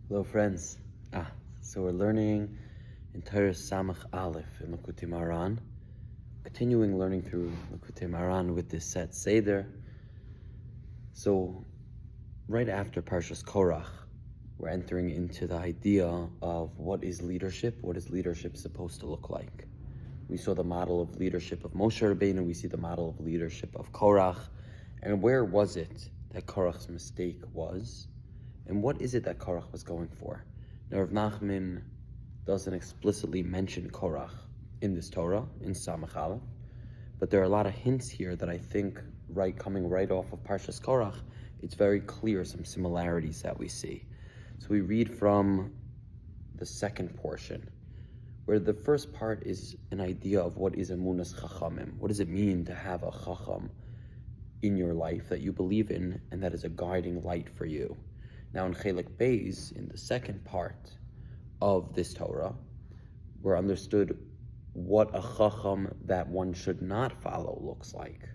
Hello, friends. So we're learning in Torah Samach Aleph in Likutei Moharan, continuing learning through Likutei Moharan with this set Seder. So, right after Parshas Korach, we're entering into the idea of what is leadership supposed to look like. We saw the model of leadership of Moshe Rabbeinu, we see the model of leadership of Korach, and where was it that Korach's mistake was? And what is it that Korach was going for? Now, Rav Nachman doesn't explicitly mention Korach in this Torah, in Samach Aleph, but there are a lot of hints here that I think, coming right off of Parshas Korach, it's very clear some similarities that we see. So we read from the second portion, where the first part is an idea of what is emunas chachamim. What does it mean to have a chacham in your life that you believe in and that is a guiding light for you? Now in Chelik Beis, in the second part of this Torah, we're understood what a chacham that one should not follow looks like,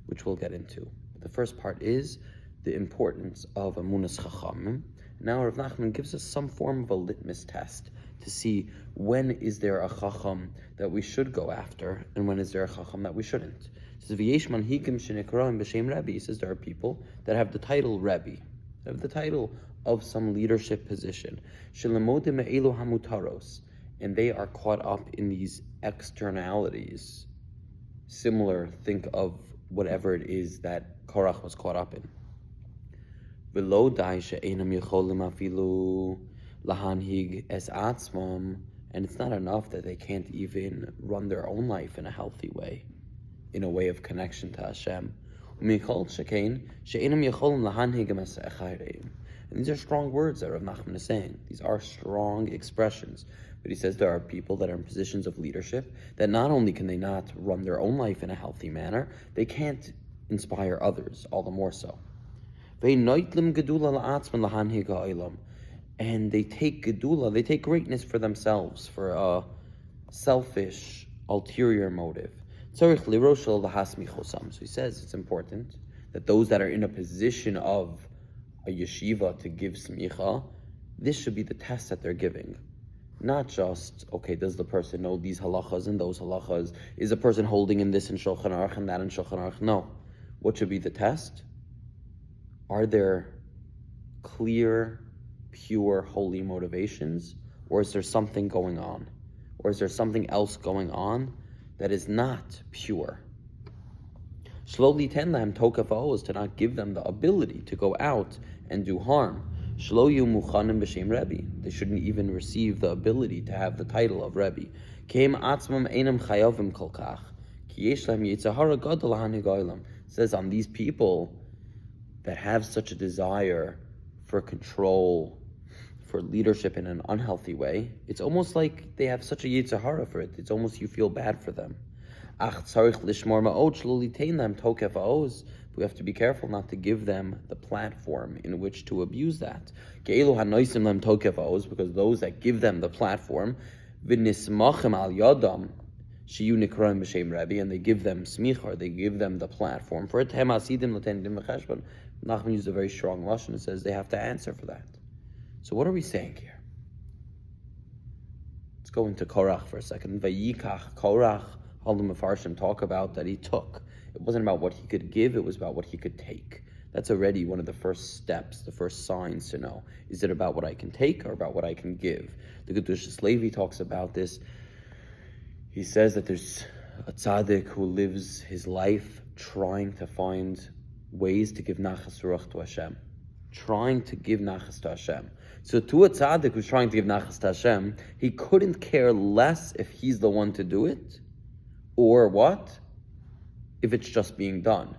which we'll get into. The first part is the importance of emunas chachamim. Now Rav Nachman gives us some form of a litmus test to see when is there a chacham that we should go after and when is there a chacham that we shouldn't. He says, V'yesh manhigim shenikroim b'shem Rebbe. He says there are people that have the title Rebbe, that have the title of some leadership position. Shelemodim me'elu hamutaros, and they are caught up in these externalities. Similar, think of whatever it is that Korach was caught up in. V'lo dai she'enam yecholim afilu lahanhig es atzmam, and it's not enough that they can't even run their own life in a healthy way, in a way of connection to Hashem. And these are strong words that Rav Nachman is saying. These are strong expressions. But he says there are people that are in positions of leadership that not only can they not run their own life in a healthy manner, they can't inspire others, all the more so. And they take gedula, they take greatness for themselves, for a selfish, ulterior motive. So he says it's important that those that are in a position of a yeshiva to give smicha, this should be the test that they're giving. Not just, okay, does the person know these halachas and those halachas? Is the person holding in this in Shulchan Aruch and that in Shulchan Aruch? No. What should be the test? Are there clear, pure, holy motivations? Or is there something going on? Or is there something else going on that is not pure? Slowly tend them tokafos, to not give them the ability to go out and do harm. Shloyu muchanim b'shem Rebbe. They shouldn't even receive the ability to have the title of Rebbe. Keim atzmam einam chayavim kolkach. Ki yesh lahem yitzhara gadol hanigoylam. Says on these people that have such a desire for control, for leadership in an unhealthy way, it's almost like they have such a yitzhara for it. It's almost you feel bad for them. We have to be careful not to give them the platform in which to abuse that. Because those that give them the platform, and they give them smicha, they give them the platform for it. Nachman used a very strong lashon and says they have to answer for that. So what are we saying here? Let's go into Korach for a second. Vayikach Korach. All the Mefarshim talk about that he took. It wasn't about what he could give, it was about what he could take. That's already one of the first steps, the first signs to know. Is it about what I can take or about what I can give? The Gedushas Levi talks about this. He says that there's a tzaddik who lives his life trying to find ways to give nachas ruach to Hashem. Trying to give nachas to Hashem. So to a tzaddik who's trying to give nachas to Hashem, he couldn't care less if he's the one to do it, or what? If it's just being done.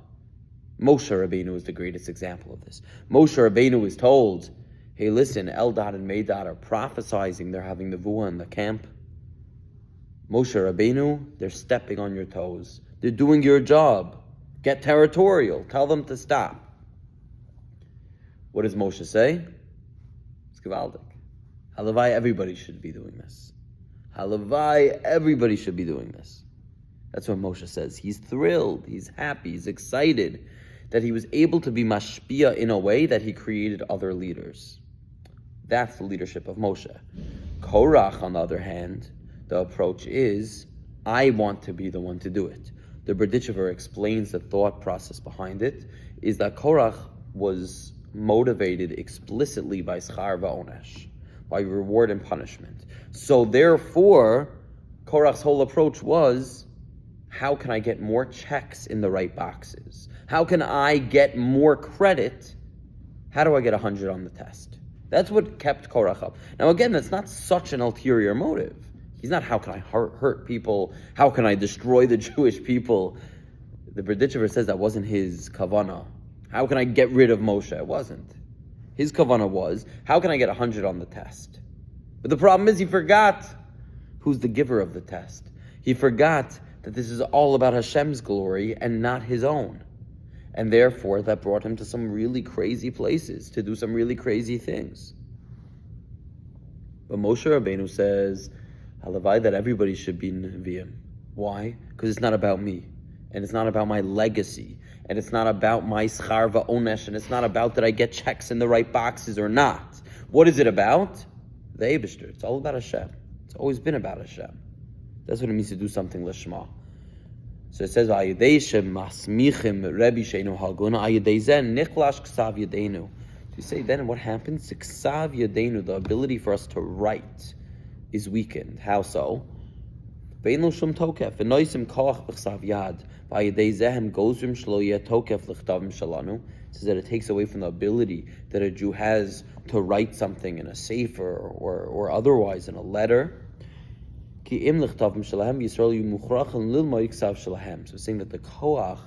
Moshe Rabbeinu is the greatest example of this. Moshe Rabbeinu is told, hey listen, Eldad and Medad are prophesizing, they're having the vuah in the camp. Moshe Rabbeinu, they're stepping on your toes. They're doing your job. Get territorial. Tell them to stop. What does Moshe say? It's gewaldig. Halavai, everybody should be doing this. Halavai, everybody should be doing this. That's what Moshe says. He's thrilled, he's happy, he's excited that he was able to be mashpia in a way that he created other leaders. That's the leadership of Moshe. Korach, on the other hand, the approach is, I want to be the one to do it. The Berditchever explains the thought process behind it, is that Korach was motivated explicitly by schar va'onesh, by reward and punishment. So therefore, Korach's whole approach was, how can I get more checks in the right boxes? How can I get more credit? How do I get 100 on the test? That's what kept Korach up. Now again, that's not such an ulterior motive. He's not, how can I hurt people? How can I destroy the Jewish people? The Berditchever says that wasn't his kavanah. How can I get rid of Moshe? It wasn't. His kavanah was, how can I get 100 on the test? But the problem is he forgot who's the giver of the test. He forgot that this is all about Hashem's glory and not his own. And therefore, that brought him to some really crazy places, to do some really crazy things. But Moshe Rabbeinu says, halavai, that everybody should be Nevi'im. Why? Because it's not about me. And it's not about my legacy. And it's not about my schar va'onesh. And it's not about that I get checks in the right boxes or not. What is it about? The Eibishter. It's all about Hashem. It's always been about Hashem. That's what it means to do something l'shma. So it says, to say then what happens? Ksav yadenu, the ability for us to write, is weakened. How so? It says that it takes away from the ability that a Jew has to write something in a sefer or otherwise in a letter. So saying that the koach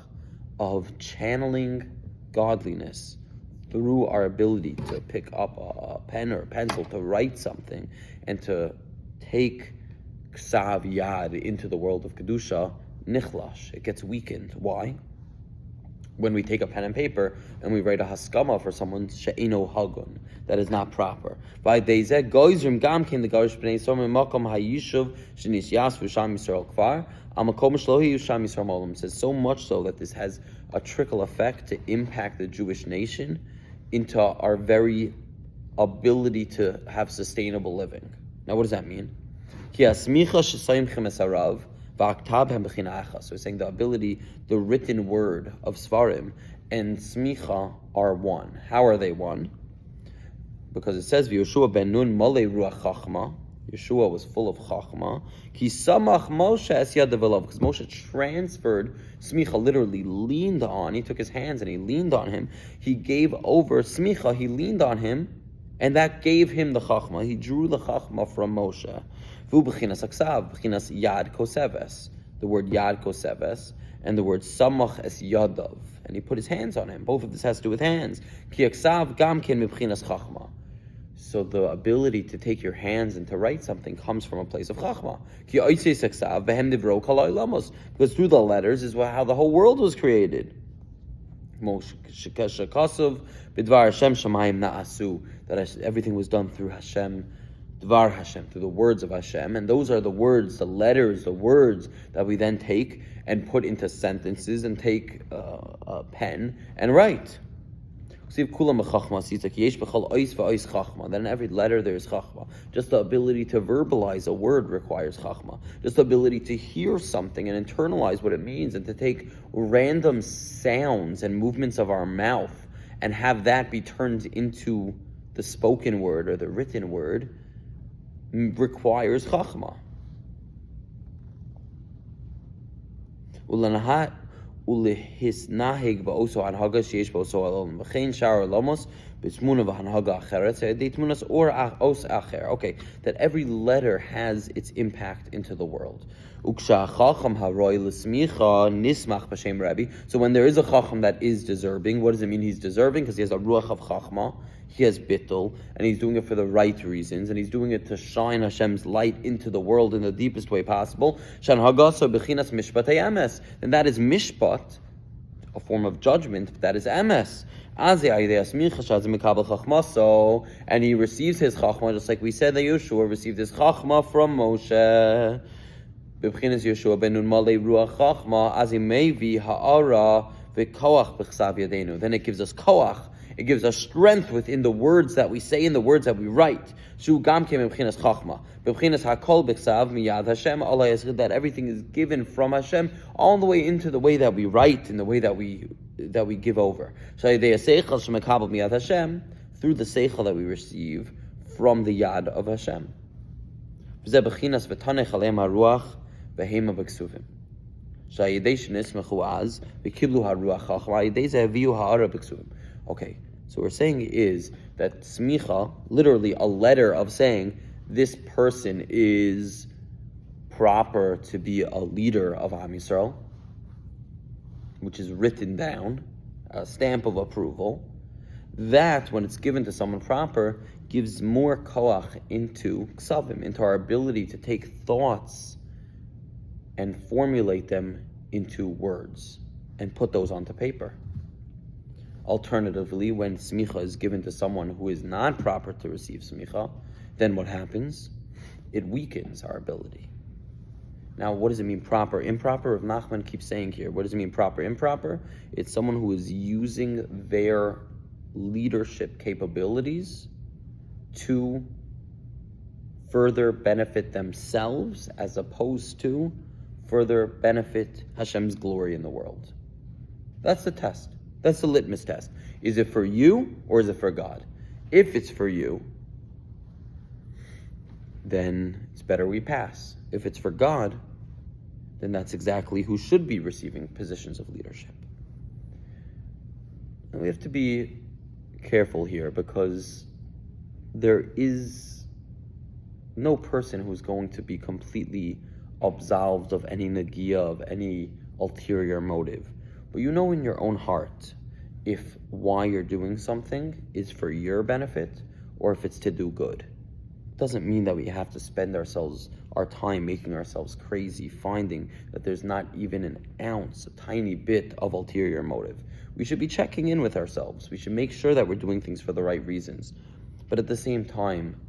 of channeling godliness through our ability to pick up a pen or a pencil to write something and to take ksav yad into the world of kedusha, nichlash, it gets weakened. Why? When we take a pen and paper and we write a haskama for someone she'eno hagun, that is not proper. By deizeh goizrim gam kin the garish b'nei Yisrael makom hayishuv shenis yasvu sham Yisrael kvar amakom shlohi sham Yisrael molam. It says so much so that this has a trickle effect to impact the Jewish nation into our very ability to have sustainable living. Now, what does that mean? So it's saying the ability, the written word of Svarim and Smicha are one. How are they one? Because it says, Yeshua ben Nun mole ruach chachma. Yeshua was full of chachma. Ki samach Moshe es yadav, because Moshe transferred Smicha, literally leaned on. He took his hands and he leaned on him. He gave over Smicha. He leaned on him, and that gave him the chachma. He drew the chachma from Moshe. The word yad koseves and the word samach es yadav, and he put his hands on him. Both of this has to do with hands. So the ability to take your hands and to write something comes from a place of chachma. Because through the letters is how the whole world was created. That everything was done through Hashem. Dvar Hashem, through the words of Hashem, and those are the words, the letters, the words that we then take and put into sentences and take a pen and write. Then in every letter there is chachma. Just the ability to verbalize a word requires chachma. Just the ability to hear something and internalize what it means, and to take random sounds and movements of our mouth and have that be turned into the spoken word or the written word requires chachma. That every letter has its impact into the world. So when there is a chacham that is deserving, what does it mean he's deserving? Because he has a ruach of chachma, he has bittul, and he's doing it for the right reasons, and he's doing it to shine Hashem's light into the world in the deepest way possible. Then that is mishpat, a form of judgment, that is emes. And he receives his chachma, just like we said that Yeshua received his chachma from Moshe. Yeshua ben Nun malei ruach chachma, as he may be ha'ara v'koach b'chsav yadeinu. Then it gives us koach It gives us strength within the words that we say and the words that we write. That everything is given from Hashem all the way into the way that we write and the way that we give over. Through the seichel that we receive from the yad of Hashem. Okay, so what we're saying is that smicha, literally a letter of saying this person is proper to be a leader of Am Yisrael, which is written down, a stamp of approval, that when it's given to someone proper, gives more koach into ksavim, into our ability to take thoughts and formulate them into words and put those onto paper. Alternatively, when smicha is given to someone who is not proper to receive smicha, then what happens? It weakens our ability. Now, what does it mean proper, improper? If Nachman keeps saying here, what does it mean proper, improper? It's someone who is using their leadership capabilities to further benefit themselves as opposed to further benefit Hashem's glory in the world. That's the test. That's the litmus test. Is it for you or is it for God? If it's for you, then it's better we pass. If it's for God, then that's exactly who should be receiving positions of leadership. And we have to be careful here because there is no person who's going to be completely absolved of any nagia, of any ulterior motive. But you know in your own heart if why you're doing something is for your benefit or if it's to do good. It doesn't mean that we have to spend our time making ourselves crazy, finding that there's not even an ounce, a tiny bit of ulterior motive. We should be checking in with ourselves. We should make sure that we're doing things for the right reasons. But at the same time,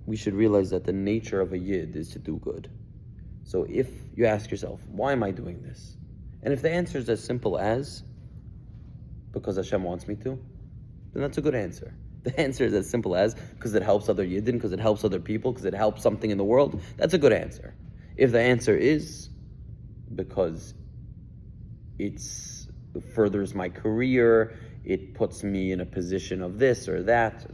we should realize that the nature of a yid is to do good. So if you ask yourself, why am I doing this? And if the answer is as simple as, because Hashem wants me to, then that's a good answer. The answer is as simple as, because it helps other yidden, because it helps other people, because it helps something in the world, that's a good answer. If the answer is, because it furthers my career, it puts me in a position of this or that,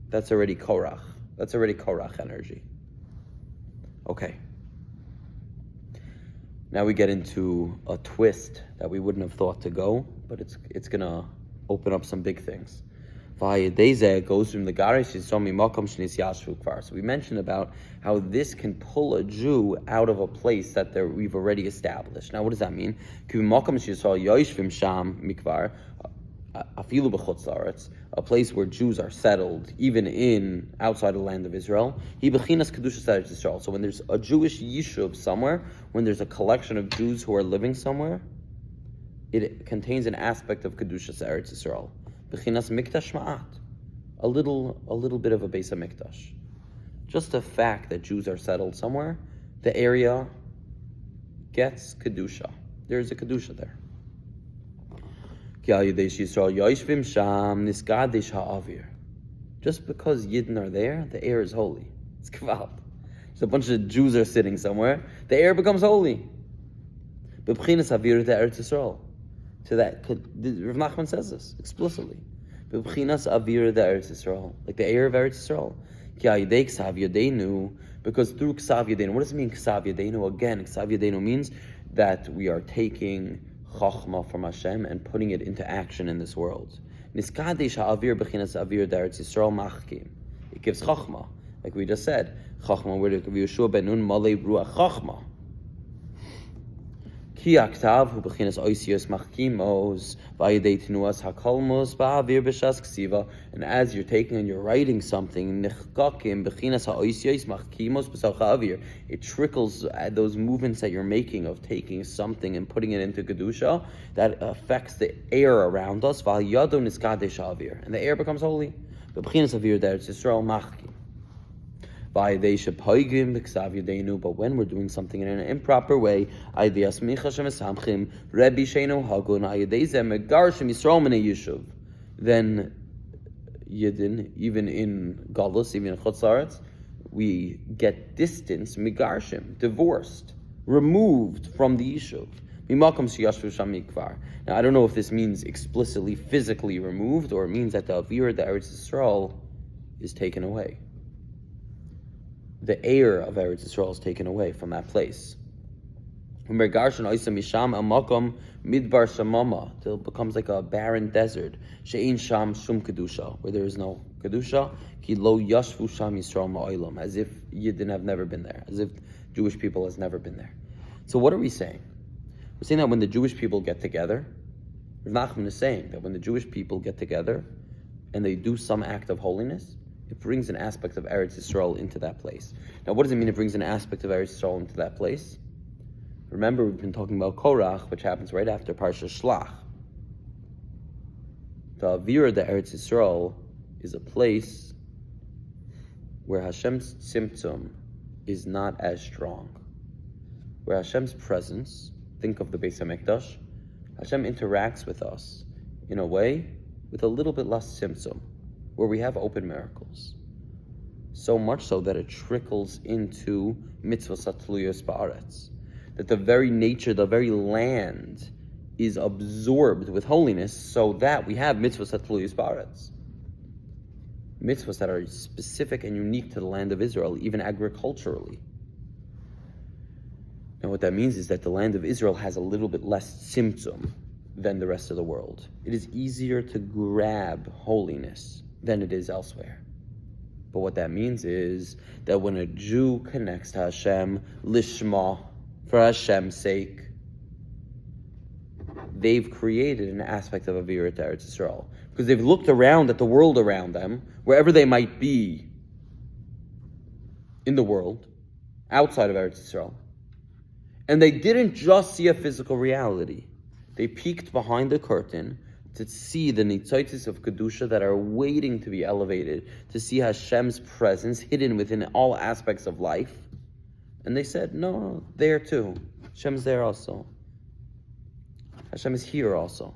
that's already Korach. That's already Korach energy. Okay. Now we get into a twist that we wouldn't have thought to go, but it's going to open up some big things. It goes from the Garish Yisomi Makom Shnis Yashvu Kvar. So we mentioned about how this can pull a Jew out of a place that we've already established. Now what does that mean? A place where Jews are settled, even outside the land of Israel. So when there's a Jewish yishuv somewhere, when there's a collection of Jews who are living somewhere, it contains an aspect of Kedushas Eretz Yisrael. Bechinas mikdash ma'at, a little bit of a Beis HaMikdash. Just the fact that Jews are settled somewhere, the area gets Kedusha. There's a Kedusha there. Just because Yidden are there, the air is holy. It's kavod. Just a bunch of Jews are sitting somewhere, the air becomes holy. Bechinas avira Eretz Yisrael. To that, Rav Nachman says this explicitly. B'chinas avira Eretz Yisrael, like the air of Eretz Yisrael. Ki ayidei ksav yadeinu, because through ksav yadeinu, what does it mean ksav yadeinu? Again, ksav yadeinu means that we are taking chachma from Hashem and putting it into action in this world. Niskadesh ha'avir b'chinas avira Eretz Yisrael machkim. It gives chachma, like we just said. Chachma, where it Yeshua ben Nun malei ruach chachma. And as you're taking and you're writing something, it trickles those movements that you're making of taking something and putting it into Kedusha, that affects the air around us, and the air becomes holy. But when we're doing something in an improper way, then Yidden, even in Galus, even in Chutz La'aretz, we get distance, migarshim, divorced, removed from the Yishuv. Now, I don't know if this means explicitly physically removed, or it means that the avira, the Eretz Yisrael, is taken away. The air of Eretz Yisrael is taken away from that place. It becomes like a barren desert, where there is no kedusha, as if Yidden have never been there, as if Jewish people has never been there. So what are we saying? We're saying that when the Jewish people get together, Rav Nachman is saying that when the Jewish people get together and they do some act of holiness, it brings an aspect of Eretz Yisrael into that place. Now, what does it mean it brings an aspect of Eretz Yisrael into that place? Remember, we've been talking about Korach, which happens right after Parsha Shlach. The avira, the Eretz Yisrael, is a place where Hashem's tzimtzum is not as strong. Where Hashem's presence, think of the Beis HaMikdash, Hashem interacts with us in a way with a little bit less tzimtzum, where we have open miracles. So much so that it trickles into mitzvahs hatluyos ba'aretz. That the very nature, the very land is absorbed with holiness, so that we have mitzvahs hatluyos ba'aretz. Mitzvahs that are specific and unique to the land of Israel, even agriculturally. And what that means is that the land of Israel has a little bit less tzimtzum than the rest of the world. It is easier to grab holiness than it is elsewhere. But what that means is that when a Jew connects to Hashem, lishma, for Hashem's sake, they've created an aspect of avira to Eretz Yisrael. Because they've looked around at the world around them, wherever they might be in the world, outside of Eretz Yisrael, and they didn't just see a physical reality. They peeked behind the curtain to see the nitzotis of Kedusha that are waiting to be elevated, to see Hashem's presence hidden within all aspects of life. And they said, no, there too. Hashem's there also. Hashem is here also.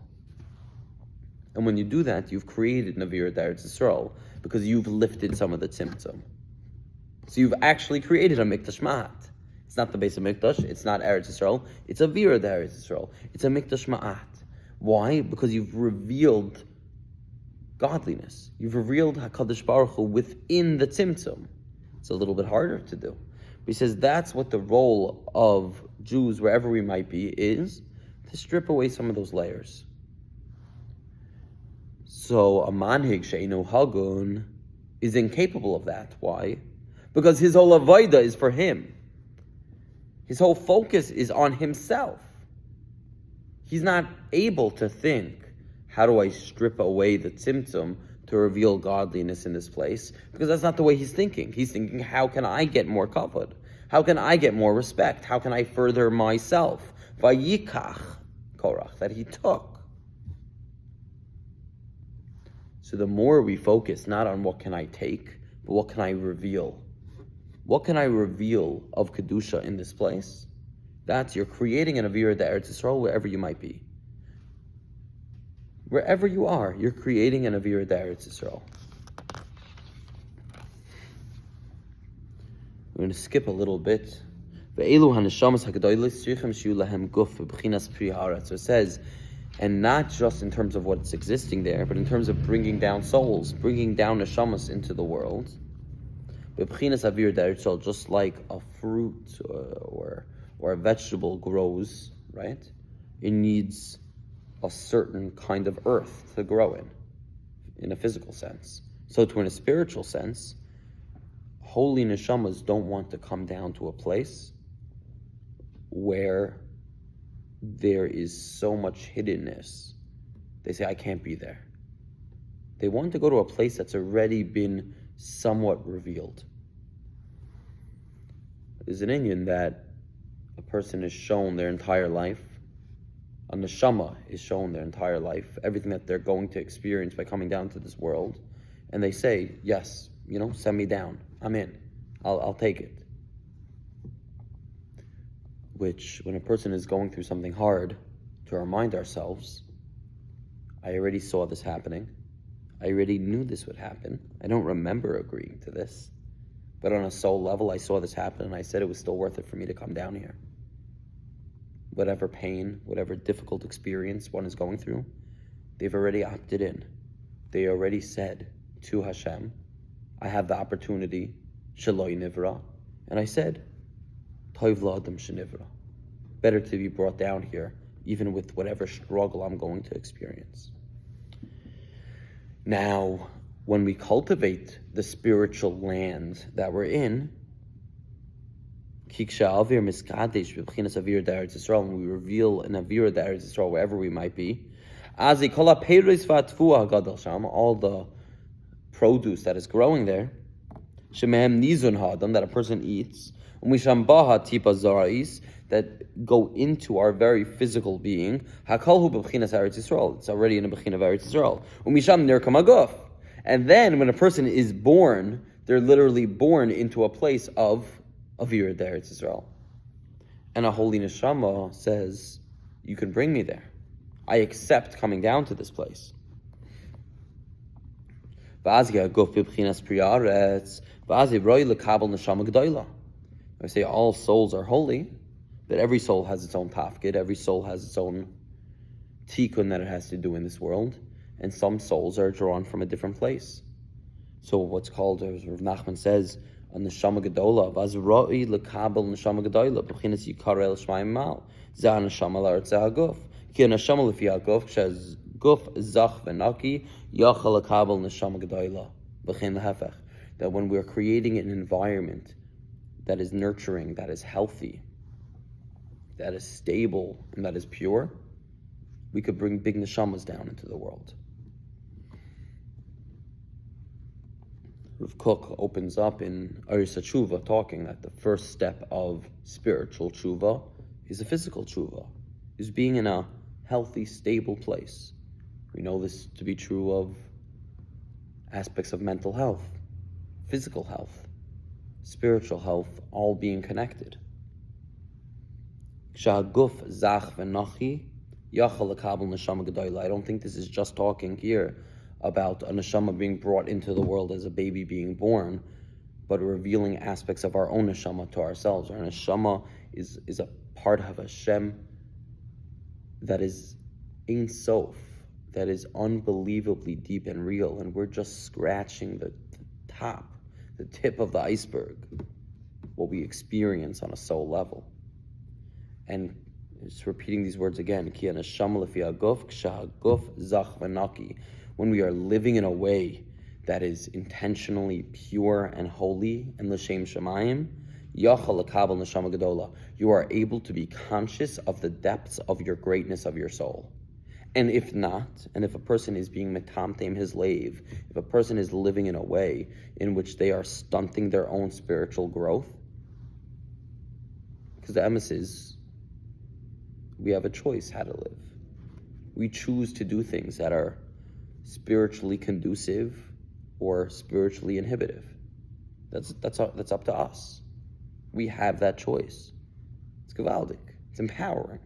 And when you do that, you've created an avira Eretz Yisrael, because you've lifted some of the tzimtzum. So you've actually created a mikdash ma'at. It's not the base of mikdash, it's not Eretz Yisrael, it's avira Eretz Yisrael. It's a mikdash ma'at. Why? Because you've revealed godliness. You've revealed HaKadosh Baruch Hu within the tzimtzum. It's a little bit harder to do. But he says that's what the role of Jews, wherever we might be, is to strip away some of those layers. So a manhig she'eino hagun is incapable of that. Why? Because his whole avodah is for him. His whole focus is on himself. He's not able to think, how do I strip away the tzimtzum to reveal godliness in this place? Because that's not the way he's thinking. He's thinking, how can I get more kavod? How can I get more respect? How can I further myself? Vayikach Korach, that he took. So the more we focus not on what can I take, but what can I reveal? What can I reveal of Kedusha in this place? That's, you're creating an avira Eretz Yisrael wherever you might be. Wherever you are, you're creating an avira Eretz Yisrael. We're going to skip a little bit. So it says, and not just in terms of what's existing there, but in terms of bringing down souls, bringing down neshamas into the world. Just like a fruit or a vegetable grows, right? It needs a certain kind of earth to grow in a physical sense. So too, in a spiritual sense, holy neshamas don't want to come down to a place where there is so much hiddenness. They say, I can't be there. They want to go to a place that's already been somewhat revealed. There's an Indian that a person is shown their entire life. A neshama is shown their entire life, everything that they're going to experience by coming down to this world. And they say, yes, send me down. I'm in. I'll take it. Which, when a person is going through something hard, to remind ourselves, I already saw this happening. I already knew this would happen. I don't remember agreeing to this. But on a soul level, I saw this happen, and I said it was still worth it for me to come down here. Whatever pain, whatever difficult experience one is going through, they've already opted in. They already said to Hashem, I have the opportunity, Shaloi Nivra. And I said, Toiv La'adam Shenivra. Better to be brought down here, even with whatever struggle I'm going to experience. Now, when we cultivate the spiritual land that we're in, when we reveal an avira that is Yisrael wherever we might be, all the produce that is growing there, that a person eats, that go into our very physical being, it's already in the Bechina of Eretz Yisrael. And then when a person is born, they're literally born into a place of avira Eretz Yisrael. And a holy neshama says, you can bring me there. I accept coming down to this place. I say all souls are holy, that every soul has its own tafkid, every soul has its own tikkun that it has to do in this world, and some souls are drawn from a different place. So what's called, as Rav Nachman says, a neshama gedola, vazra'i lekabel neshama gedola, b'chinas yikar el shmayim mal, zeh neshama la'aretz ha'aguf, ki neshama lefi ha'aguf, k'shez guf zach v'naki, yachal lekabel neshama gedola, b'chin lehefech. That when we're creating an environment that is nurturing, that is healthy, that is stable, and that is pure, we could bring big neshamas down into the world. Rav Kook opens up in Aris HaTshuva talking that the first step of spiritual tshuva is a physical tshuva, is being in a healthy, stable place. We know this to be true of aspects of mental health, physical health, spiritual health, all being connected. I don't think this is just talking here about a neshama being brought into the world as a baby being born, but revealing aspects of our own neshama to ourselves. Our neshama is a part of Hashem that is Ein Sof, that is unbelievably deep and real, and we're just scratching the top, the tip of the iceberg, what we experience on a soul level. And just repeating these words again, when we are living in a way that is intentionally pure and holy and l'shem shamayim, you are able to be conscious of the depths of your greatness of your soul. And if not, and if a person is being metamtem his lave, if a person is living in a way in which they are stunting their own spiritual growth, because the emes is, we have a choice how to live. We choose to do things that are spiritually conducive or spiritually inhibitive. That's up to us. We have that choice. It's gewaldig. It's empowering.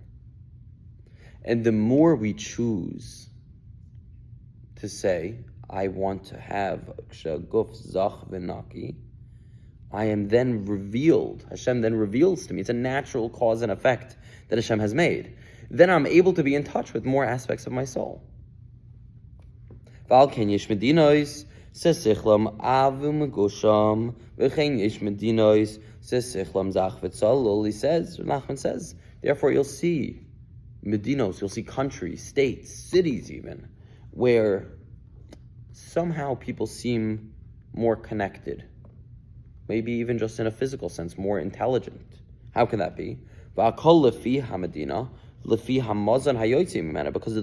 And the more we choose to say, I want to have guf zach v'naki, I am then revealed. Hashem then reveals to me. It's a natural cause and effect that Hashem has made. Then I'm able to be in touch with more aspects of my soul. He says, Nachman says, therefore you'll see Medinos, you'll see countries, states, cities even, where somehow people seem more connected. Maybe even just in a physical sense, more intelligent. How can that be? Because of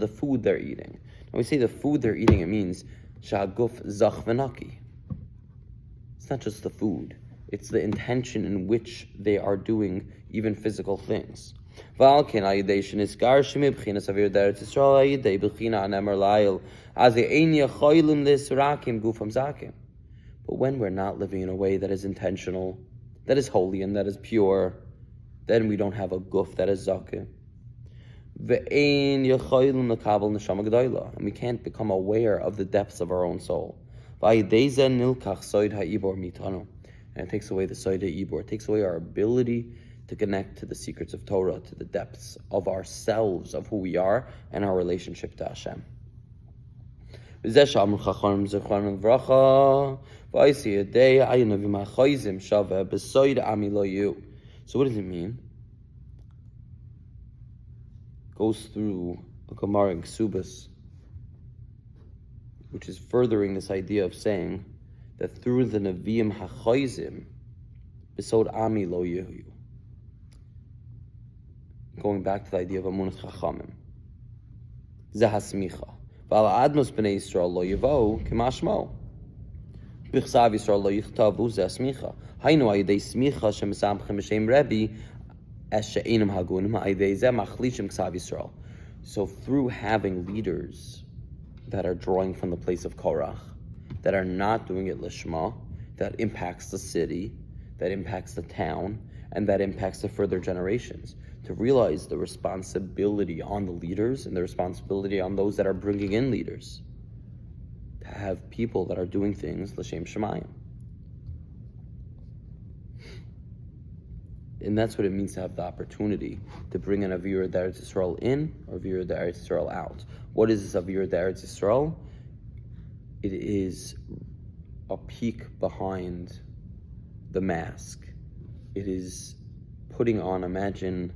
the food they're eating. When we say the food they're eating, it means shaguf zach v'naki. It's not just the food. It's the intention in which they are doing even physical things. But when we're not living in a way that is intentional, that is holy and that is pure, then we don't have a guf that is zakeh. And we can't become aware of the depths of our own soul. And it takes away the soid ha'ibor. It takes away our ability to connect to the secrets of Torah, to the depths of ourselves, of who we are, and our relationship to Hashem. So what does it mean? Goes through a Gemara in Ksubas, which is furthering this idea of saying that through the Nevi'im HaChoizim, Besod Ami Lo Yehu. Going back to the idea of Amunat Chachamim. Zeh HaSmicha. V'al Admos B'nei Yisrael Lo Yevo K'mashmo. B'chsav Yisrael Lo Yichtavu Zeh HaSmicha. Hainu Ayidei Smicha Shemesamchem B'Shem Rebbe so through having leaders that are drawing from the place of Korach, that are not doing it lishma, that impacts the city, that impacts the town, and that impacts the further generations, to realize the responsibility on the leaders and the responsibility on those that are bringing in leaders, to have people that are doing things l'shem shemayim. And that's what it means to have the opportunity to bring an avira d'Eretz Yisrael in or avira d'Eretz Yisrael out. What is this avira d'Eretz Yisrael? It is a peek behind the mask. It is putting on, imagine,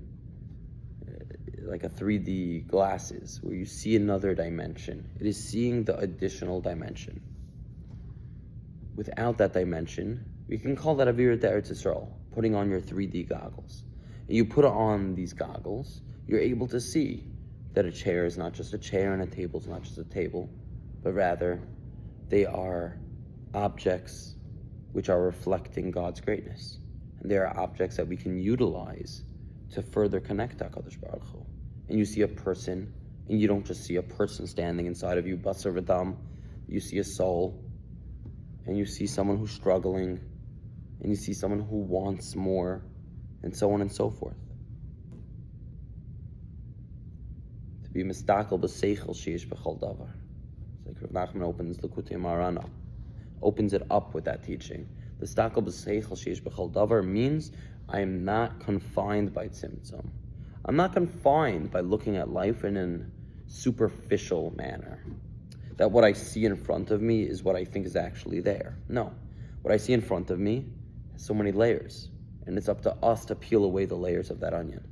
like a 3D glasses where you see another dimension. It is seeing the additional dimension. Without that dimension, we can call that avira d'Eretz Yisrael. Putting on your 3D goggles. And you put on these goggles, you're able to see that a chair is not just a chair and a table is not just a table, but rather they are objects which are reflecting God's greatness. And they are objects that we can utilize to further connect to HaKadosh Baruch Hu. And you see a person, and you don't just see a person standing inside of you, basar v'dam. You see a soul, and you see someone who's struggling, and you see someone who wants more, and so on and so forth. To be mistakel b'seichel sheish b'chol davar. It's like Rav Nachman opens Likutei Moharan, opens it up with that teaching. The stakel b'seichel sheish b'chol davar means I am not confined by tzimtzum. I'm not confined by looking at life in a superficial manner. That what I see in front of me is what I think is actually there. No. What I see in front of me so many layers, and it's up to us to peel away the layers of that onion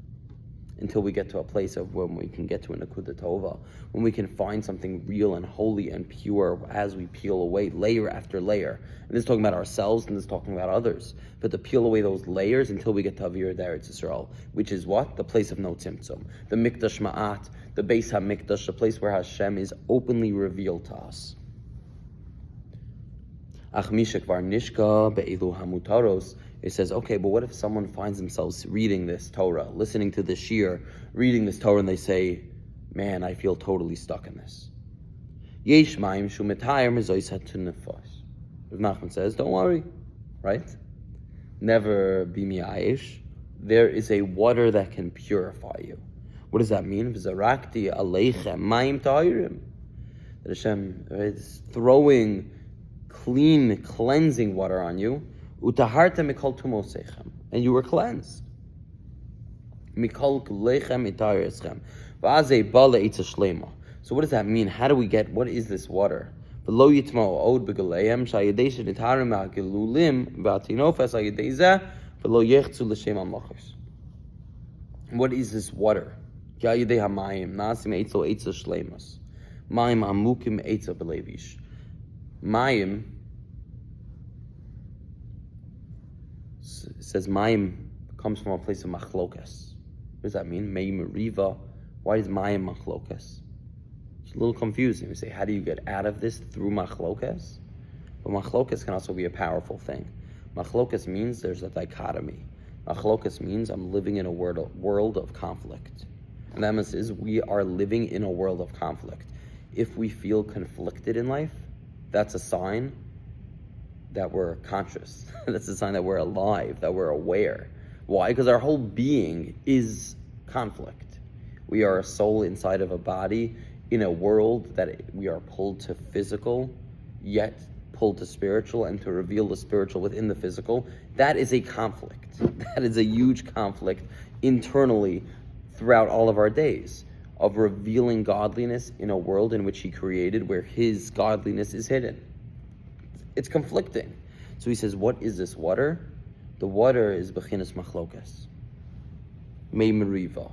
until we get to a place of when we can get to a nekuda tova, when we can find something real and holy and pure as we peel away layer after layer. And this is talking about ourselves, and this is talking about others, but to peel away those layers until we get to avira d'Eretz Yisrael, which is what? The place of no tzimtzum, the mikdash ma'at, the Beis HaMikdash, the place where Hashem is openly revealed to us. It says, okay, but what if someone finds themselves reading this Torah, listening to the Shiur, reading this Torah, and they say, man, I feel totally stuck in this. Rav Nachman says, don't worry, right? Never be mi'ayish. There is a water that can purify you. What does that mean? That Hashem is throwing clean, cleansing water on you, and you were cleansed. So what does that mean? How do we get, what is this water? What is this water? Mayim, says Mayim comes from a place of machlokas. What does that mean? Mayim riva. Why is Mayim machlokas? It's a little confusing. We say, how do you get out of this through machlokas? But machlokas can also be a powerful thing. Machlokas means there's a dichotomy. Machlokas means I'm living in a world of conflict. And that means we are living in a world of conflict. If we feel conflicted in life, that's a sign that we're conscious. That's a sign that we're alive, that we're aware. Why? Because our whole being is conflict. We are a soul inside of a body in a world that we are pulled to physical, yet pulled to spiritual, and to reveal the spiritual within the physical. That is a conflict. That is a huge conflict internally throughout all of our days, of revealing godliness in a world in which he created where his godliness is hidden. It's conflicting. So he says, what is this water? The water is bechinas machlokas, mei meriva.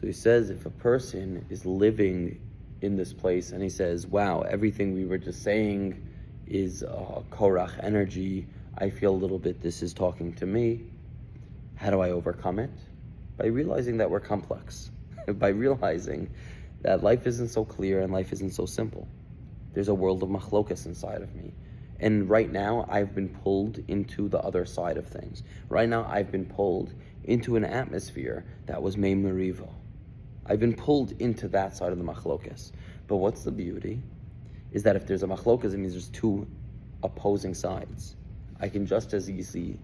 So he says, if a person is living in this place and he says, wow, everything we were just saying is Korach energy, I feel a little bit this is talking to me. How do I overcome it? By realizing that we're complex. By realizing that life isn't so clear and life isn't so simple. There's a world of machlokas inside of me. And right now, I've been pulled into the other side of things. Right now, I've been pulled into an atmosphere that was mei meriva. I've been pulled into that side of the machlokas. But what's the beauty? Is that if there's a machlokas, it means there's two opposing sides. I can just as easily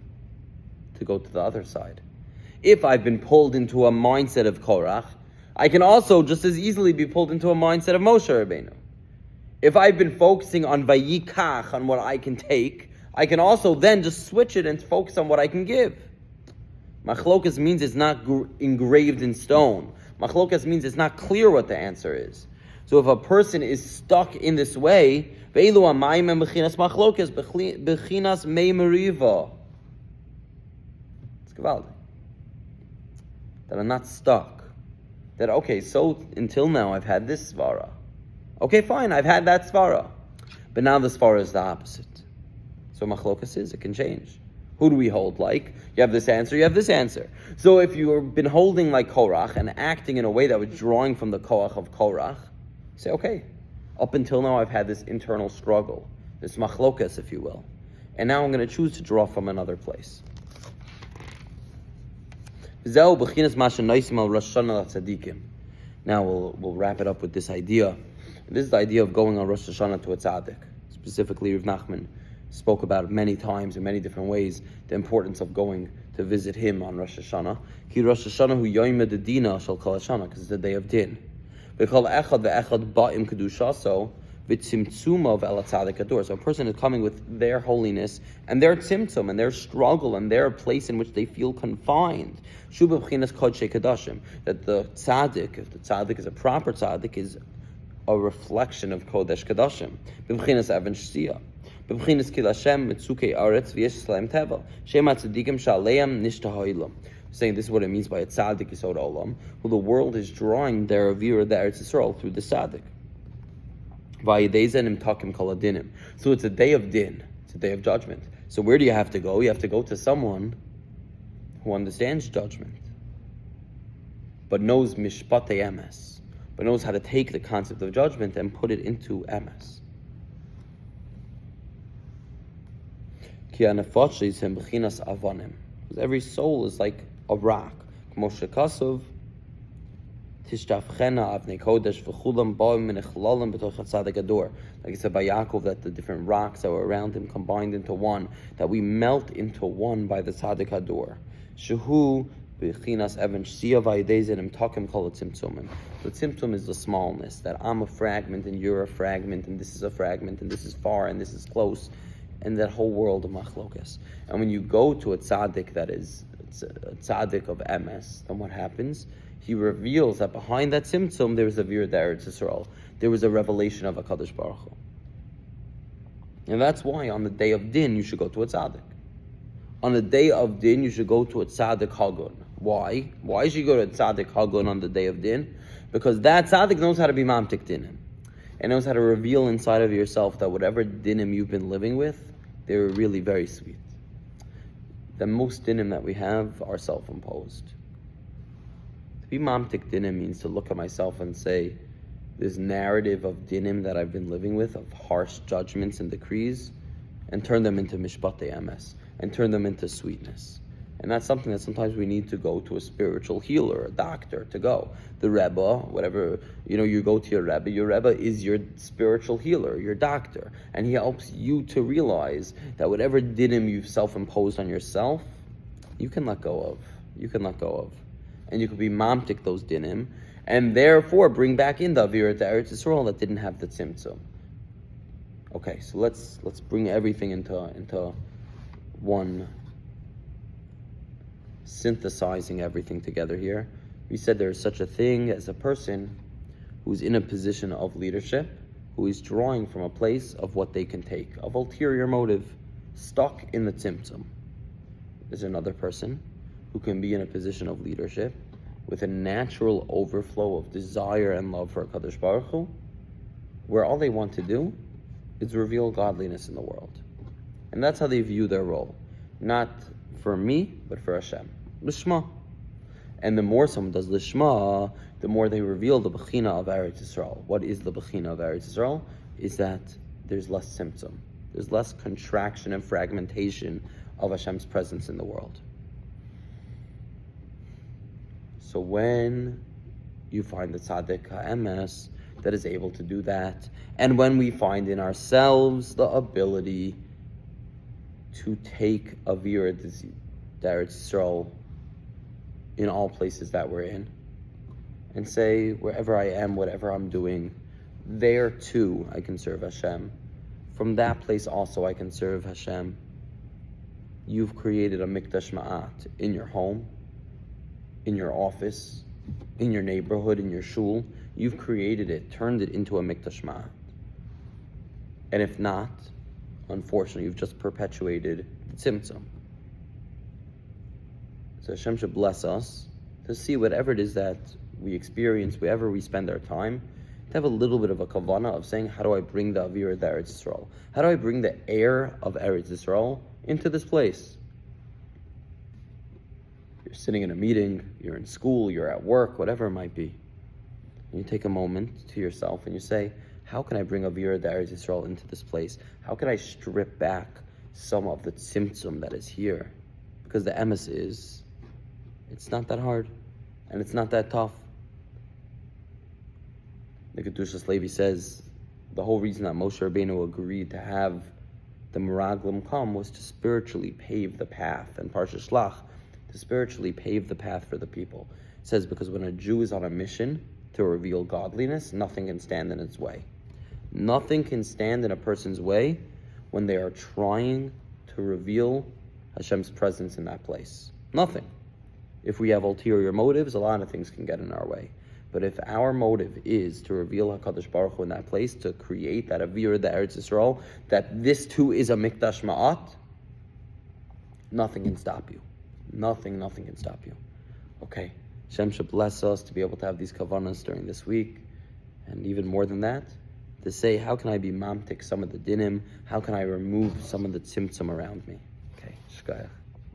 to go to the other side. If I've been pulled into a mindset of Korach, I can also just as easily be pulled into a mindset of Moshe Rabbeinu. If I've been focusing on vayikach, on what I can take, I can also then just switch it and focus on what I can give. Machlokas means it's not engraved in stone. Machlokas means it's not clear what the answer is. So if a person is stuck in this way, ve'elu hamayim bechinas machlokas, bechinas mei meriva. It's gewaldig. That I'm not stuck. That, okay, so until now I've had this svara. Okay, fine, I've had that svara. But now the svara is the opposite. So machlokas is, it can change. Who do we hold like? You have this answer, you have this answer. So if you've been holding like Korach and acting in a way that was drawing from the koach of Korach, say, okay, up until now I've had this internal struggle, this machlokas, if you will. And now I'm going to choose to draw from another place. Now we'll wrap it up with this idea. This is the idea of going on Rosh Hashanah to a tzaddik. Specifically, Rav Nachman spoke about it many times in many different ways, the importance of going to visit him on Rosh Hashanah. Ki Rosh Hashanah hu yoyim dedina shel kol Hashanah, because it's the day of din. V'kol echad ve'echad ba'im kedushaso v'tzimtzumav el tzaddik ador. So a person is coming with their holiness and their tzimtzum and their struggle and their place in which they feel confined. Shu b'chinas kodshei kadashim. That the tzaddik, if the tzaddik is a proper tzaddik, is a reflection of Kodesh Kadashim. B'chinas Evan Shtia. B'chinas Kil Hashem Mitzukei Aretz V'yesh Slaim Tevel. Shema Tzadikim Shaleim Nishta Ha'ilam. Saying this is what it means by a tzaddik Yisod Olam, who the world is drawing their avira, the Eretz Yisrael, through the tzaddik. V'yidezen Imtakim Kol Adinim. So it's a day of din. It's a day of judgment. So where do you have to go? You have to go to someone who understands judgment, but knows Mishpatei Emes, but knows how to take the concept of judgment and put it into Emes. Because every soul is like a rock. Like it said by Yaakov, that the different rocks that were around him combined into one, that we melt into one by the Tzaddik Hador. Shehu b'chinas Evan Shia v'yidezen imtakim kol tzimtzumim. The tzimtzum is the smallness, that I'm a fragment and you're a fragment and this is a fragment and this is far and this is close, and that whole world of machlokas. And when you go to a tzaddik that is a tzaddik of emes, then what happens? He reveals that behind that tzimtzum there is a avira d'Eretz Yisrael. There was a revelation of HaKadosh Baruch Hu. And that's why on the day of din you should go to a tzaddik. On the day of din you should go to a tzaddik hagun. Why? Why should you go to a tzaddik hagun on the day of din? Because that tzaddik knows how to be mamtik dinim, and knows how to reveal inside of yourself that whatever dinim you've been living with, they're really very sweet. The most dinim that we have are self-imposed. To be mamtik dinim means to look at myself and say, this narrative of dinim that I've been living with, of harsh judgments and decrees, and turn them into mishpatei emes, and turn them into sweetness. And that's something that sometimes we need to go to a spiritual healer, a doctor, to go. The Rebbe, whatever, you go to your Rebbe is your spiritual healer, your doctor. And he helps you to realize that whatever dinim you've self-imposed on yourself, you can let go of. and you could be mamtik those dinim, and therefore bring back in the avira to Eretz Yisrael that didn't have the tzimtzum. Okay, so let's bring everything into one, synthesizing everything together here. We said there is such a thing as a person who's in a position of leadership, who is drawing from a place of what they can take, of ulterior motive, stuck in the tzimtzum. There's another person who can be in a position of leadership with a natural overflow of desire and love for HaKadosh Baruch Hu, where all they want to do is reveal godliness in the world. And that's how they view their role. Not for me, but for Hashem. Lishma. And the more someone does Lishma, the more they reveal the Bechina of Eretz Yisrael. What is the Bechina of Eretz Yisrael? Is that there's less tzimtzum. There's less contraction and fragmentation of Hashem's presence in the world. So when you find the tzaddik ha'emes that is able to do that, and when we find in ourselves the ability to take avira Eretz Yisrael in all places that we're in, and say, wherever I am, whatever I'm doing, there too I can serve Hashem. From that place also I can serve Hashem. You've created a mikdash ma'at in your home, in your office, in your neighborhood, in your shul. You've created it, turned it into a mikdash ma'at. And if not, unfortunately, you've just perpetuated the tzimtzum. So Hashem should bless us to see whatever it is that we experience, wherever we spend our time, to have a little bit of a kavanah of saying, how do I bring the avira of Eretz Yisrael? How do I bring the air of Eretz Yisrael into this place? You're sitting in a meeting, you're in school, you're at work, whatever it might be. And you take a moment to yourself and you say, how can I bring avira of Eretz Yisrael into this place? How can I strip back some of the tzimtzum that is here? Because the emes is, it's not that hard, and it's not that tough. The Kedushas Levi says the whole reason that Moshe Rabbeinu agreed to have the Meraglim come was to spiritually pave the path, and Parsha Shlach, to spiritually pave the path for the people. It says because when a Jew is on a mission to reveal godliness, nothing can stand in its way. Nothing can stand in a person's way when they are trying to reveal Hashem's presence in that place. Nothing. If we have ulterior motives, a lot of things can get in our way. But if our motive is to reveal HaKadosh Baruch Hu in that place, to create that avira, the Eretz Yisrael, that this too is a mikdash ma'at, nothing can stop you. Nothing can stop you. Okay, Hashem should bless us to be able to have these kavanas during this week, and even more than that, to say, how can I be mamtik some of the dinim? How can I remove some of the tzimtzum around me? Okay, shkayach.